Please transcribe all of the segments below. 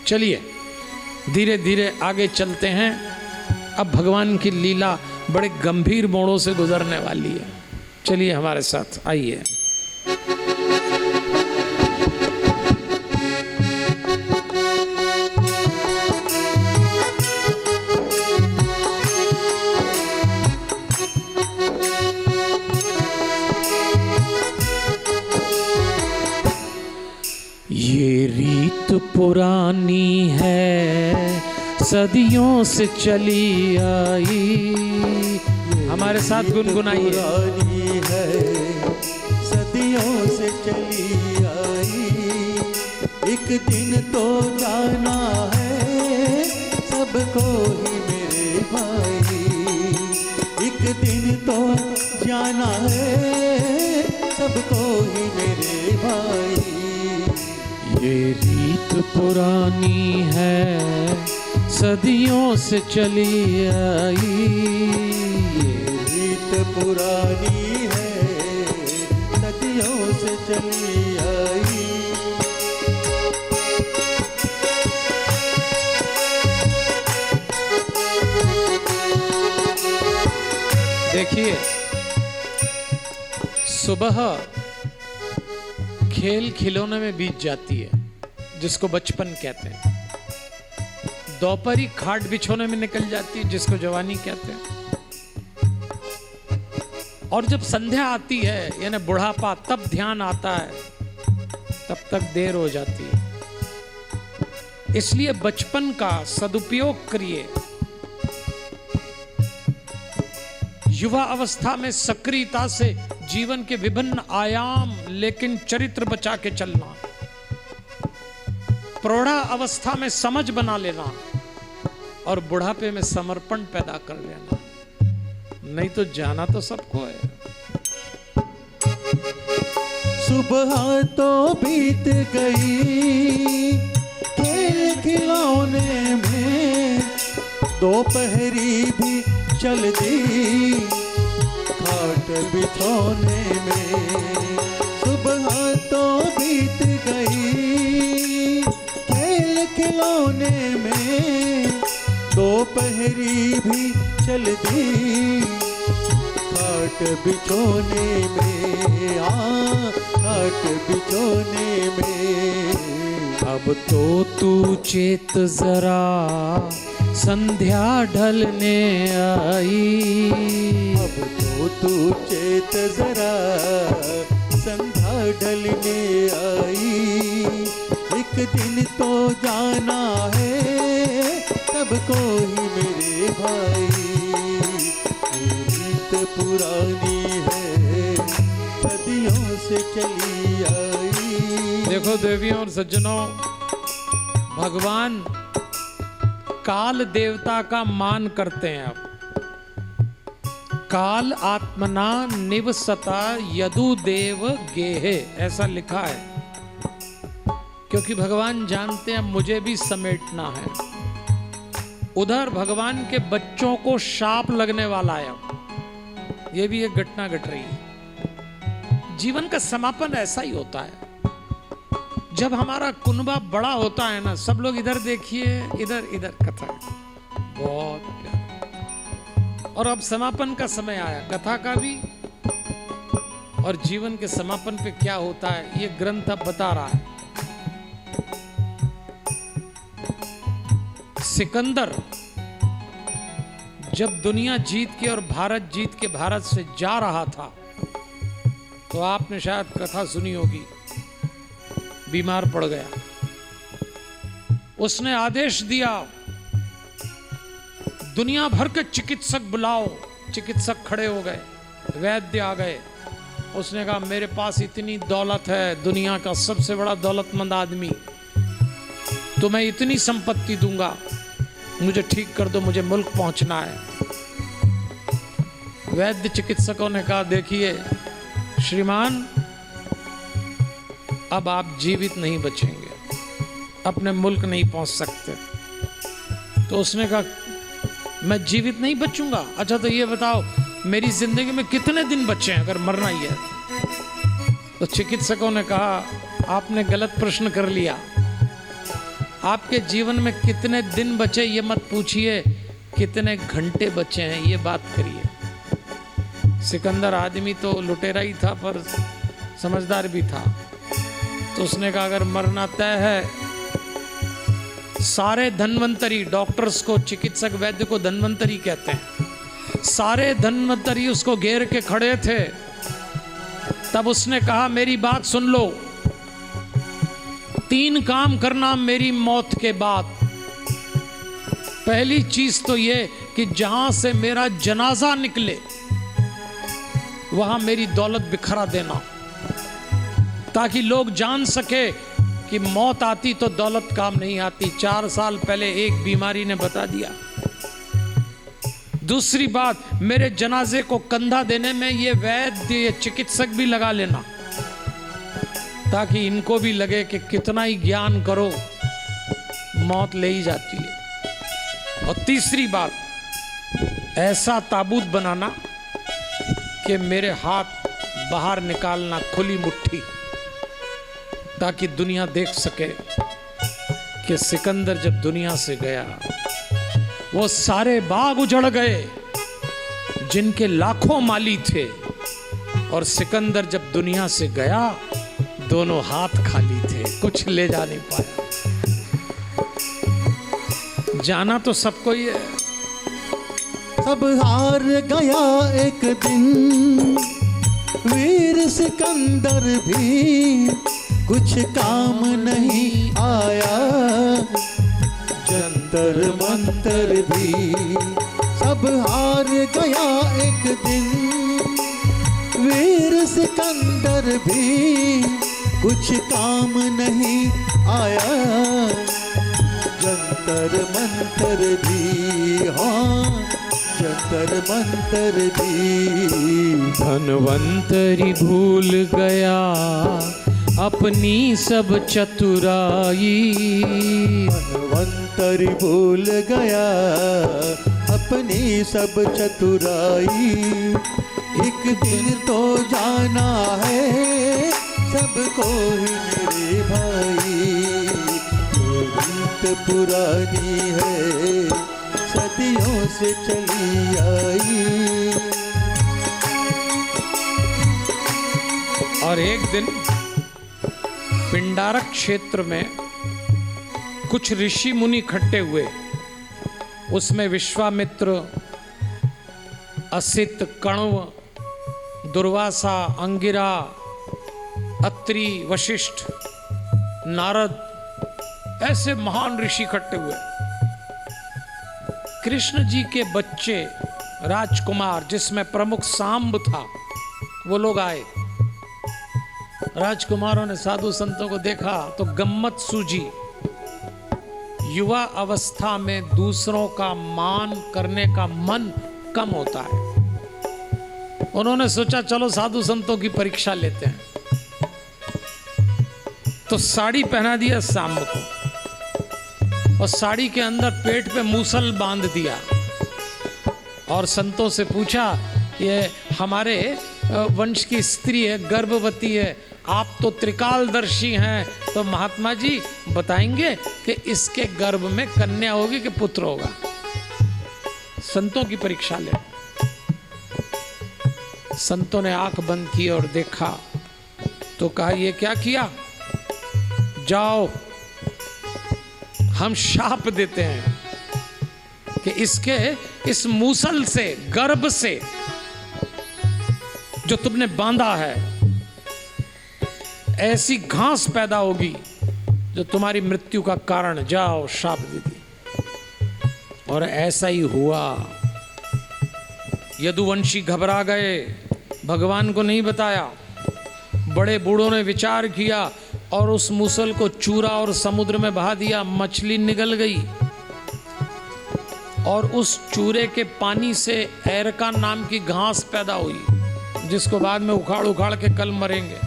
चलिए धीरे धीरे आगे चलते हैं। अब भगवान की लीला बड़े गंभीर मोड़ों से गुजरने वाली है। चलिए हमारे साथ आइए। ये रीत पुरानी है, सदियों से चली आई। हमारे साथ गुनगुनाइए। पुरानी है, सदियों से चली आई। एक दिन तो जाना है सबको ही मेरे भाई। एक दिन तो जाना है सबको ही मेरे भाई। ये रीत पुरानी है, सदियों से चली आई। ये रीत पुरानी है, सदियों से चली आई। देखिए, सुबह खेल खिलौने में बीत जाती है, जिसको बचपन कहते हैं। दोपहरी खाट बिछोने में निकल जाती है, जिसको जवानी कहते हैं। और जब संध्या आती है यानी बुढ़ापा, तब ध्यान आता है, तब तक देर हो जाती है। इसलिए बचपन का सदुपयोग करिए। युवा अवस्था में सक्रियता से जीवन के विभिन्न आयाम, लेकिन चरित्र बचा के चलना। प्रौढ़ा अवस्था में समझ बना लेना और बुढ़ापे में समर्पण पैदा कर लेना। नहीं तो जाना तो सबको है। सुबह तो बीत गई खेल खिलौने में, दोपहरी भी चल दी खाट बिछौने में। सुबह तो बीत गई खेल खिलौने में, दोपहरी भी चल दी खाट बिछोने में। खाट बिछोने में। अब तो तू चेत जरा, संध्या ढलने आई। अब तो तू चेत जरा, संध्या ढलने आई। एक दिन तो जाना है सबको ही मेरे भाई। ये रीत पुरानी है, सदियों से चली आई। देखो देवियों और सज्जनों, भगवान काल देवता का मान करते हैं। अब काल आत्मना निवसता यदु देव गेहे, ऐसा लिखा है। क्योंकि भगवान जानते हैं मुझे भी समेटना है। उधर भगवान के बच्चों को शाप लगने वाला है। अब ये भी एक घटना घट रही है। जीवन का समापन ऐसा ही होता है। जब हमारा कुनबा बड़ा होता है ना, सब लोग इधर देखिए, इधर इधर कथा बहुत प्यारा। और अब समापन का समय आया, कथा का भी और जीवन के समापन पे क्या होता है ये ग्रंथ अब बता रहा है। सिकंदर जब दुनिया जीत के और भारत जीत के भारत से जा रहा था, तो आपने शायद कथा सुनी होगी, बीमार पड़ गया। उसने आदेश दिया दुनिया भर के चिकित्सक बुलाओ। चिकित्सक खड़े हो गए, वैद्य आ गए। उसने कहा मेरे पास इतनी दौलत है, दुनिया का सबसे बड़ा दौलतमंद आदमी, तो मैं इतनी संपत्ति दूंगा, मुझे ठीक कर दो, मुझे मुल्क पहुंचना है। वैद्य चिकित्सकों ने कहा देखिए श्रीमान, अब आप जीवित नहीं बचेंगे, अपने मुल्क नहीं पहुंच सकते। तो उसने कहा मैं जीवित नहीं बचूंगा? अच्छा तो ये बताओ मेरी जिंदगी में कितने दिन बचे हैं अगर मरना ही है? तो चिकित्सकों ने कहा आपने गलत प्रश्न कर लिया। आपके जीवन में कितने दिन बचे ये मत पूछिए, कितने घंटे बचे हैं ये बात करिए। सिकंदर आदमी तो लुटेरा ही था पर समझदार भी था, तो उसने कहा अगर मरना तय है, सारे धन्वंतरी, डॉक्टर्स को, चिकित्सक वैद्य को धन्वंतरी कहते हैं, सारे धन्वंतरी उसको घेर के खड़े थे। तब उसने कहा मेरी बात सुन लो, 3 काम करना मेरी मौत के बाद। पहली चीज तो ये कि जहां से मेरा जनाजा निकले वहां मेरी दौलत बिखरा देना, ताकि लोग जान सके कि मौत आती तो दौलत काम नहीं आती। 4 साल पहले एक बीमारी ने बता दिया। दूसरी बात, मेरे जनाजे को कंधा देने में ये वैद्य, ये चिकित्सक भी लगा लेना, ताकि इनको भी लगे कि कितना ही ज्ञान करो मौत ले ही जाती है। और तीसरी बात, ऐसा ताबूत बनाना कि मेरे हाथ बाहर निकालना खुली मुट्ठी, ताकि दुनिया देख सके कि सिकंदर जब दुनिया से गया वो सारे बाग उजड़ गए जिनके लाखों माली थे, और सिकंदर जब दुनिया से गया दोनों हाथ खाली थे, कुछ ले जा नहीं पाया। जाना तो सबको ही है। सब हार गया एक दिन वीर सिकंदर भी, कुछ काम नहीं आया जंतर मंतर भी। सब हार गया एक दिन वीर सिकंदर भी, कुछ काम नहीं आया जंतर मंतर भी। हाँ, जंतर मंतर भी। धनवंतरी भूल गया अपनी सब चतुराई, धनवंतरी भूल गया अपनी सब चतुराई। एक दिन तो जाना है सबको ही मेरे भाई, ये रीत पुरानी है सदियों से चली आई। और एक दिन पिंडारक क्षेत्र में कुछ ऋषि मुनि इकट्ठे हुए। उसमें विश्वामित्र, असित, कण्व, दुर्वासा, अंगिरा, अत्रि, वशिष्ठ, नारद, ऐसे महान ऋषि इकट्ठे हुए। कृष्ण जी के बच्चे राजकुमार, जिसमें प्रमुख सांब था, वो लोग आए। राजकुमारों ने साधु संतों को देखा तो गम्मत सूझी। युवा अवस्था में दूसरों का मान करने का मन कम होता है। उन्होंने सोचा चलो साधु संतों की परीक्षा लेते हैं, तो साड़ी पहना दिया सांब को, और साड़ी के अंदर पेट पे मूसल बांध दिया, और संतों से पूछा ये हमारे वंश की स्त्री है, गर्भवती है, आप तो त्रिकालदर्शी हैं, तो महात्मा जी बताएंगे कि इसके गर्भ में कन्या होगी कि पुत्र होगा। संतों की परीक्षा ले। संतों ने आंख बंद की और देखा तो कहा ये क्या किया, जाओ हम शाप देते हैं कि इसके इस मूसल से, गर्भ से जो तुमने बांधा है, ऐसी घास पैदा होगी जो तुम्हारी मृत्यु का कारण। जाओ शाप दे दी। और ऐसा ही हुआ। यदुवंशी घबरा गए, भगवान को नहीं बताया। बड़े बूढ़ों ने विचार किया और उस मूसल को चूरा और समुद्र में बहा दिया। मछली निगल गई और उस चूरे के पानी से एरका नाम की घास पैदा हुई, जिसको बाद में उखाड़ उखाड़ के कल मरेंगे।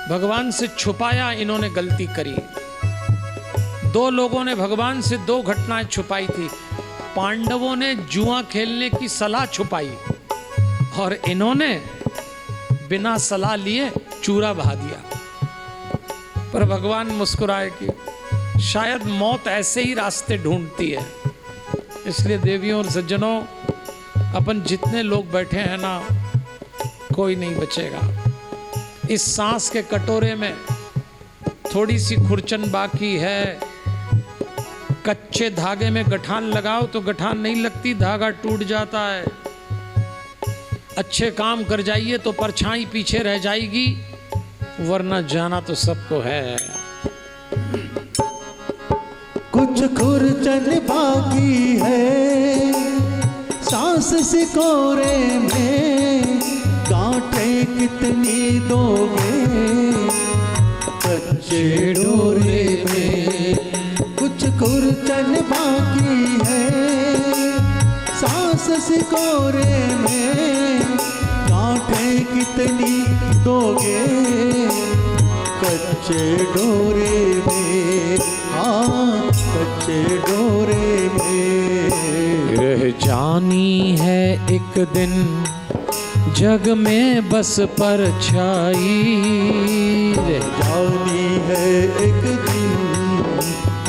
भगवान से छुपाया, इन्होंने गलती करी। 2 लोगों ने भगवान से 2 घटनाएं छुपाई थी। पांडवों ने जुआ खेलने की सलाह छुपाई और इन्होंने बिना सलाह लिए चूरा बहा दिया। पर भगवान मुस्कुराए कि शायद मौत ऐसे ही रास्ते ढूंढती है। इसलिए देवियों और सज्जनों, अपन जितने लोग बैठे हैं ना, कोई नहीं बचेगा। इस सांस के कटोरे में थोड़ी सी खुरचन बाकी है। कच्चे धागे में गठान लगाओ तो गठान नहीं लगती, धागा टूट जाता है। अच्छे काम कर जाइए तो परछाई पीछे रह जाएगी, वरना जाना तो सबको है। कुछ खुरचन बाकी है सांस सिकोरे में, कांटे कितनी दोगे कच्चे डोरे में। कुछ खुरचन बाकी है सांस सिकोरे में, कांटे कितनी दोगे कच्चे डोरे में। हाँ, कच्चे डोरे में। रह जानी है एक दिन जग में बस परछाई, रह जानी है एक दिन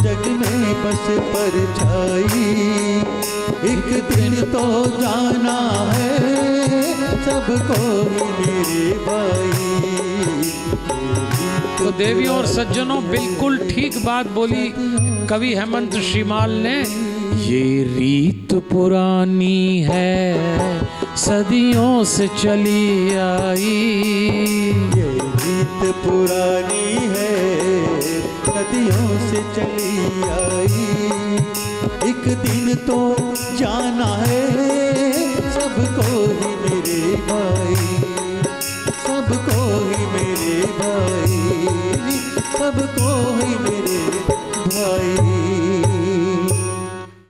जग में बस परछाई। एक दिन तो जाना है सबको मेरे भाई। तो देवियों और सज्जनों, बिल्कुल ठीक बात बोली कवि हेमंत श्रीमाल ने। ये रीत पुरानी है सदियों से चली आई, ये रीत पुरानी है सदियों से चली आई। एक दिन तो जाना है सबको ही मेरे भाई।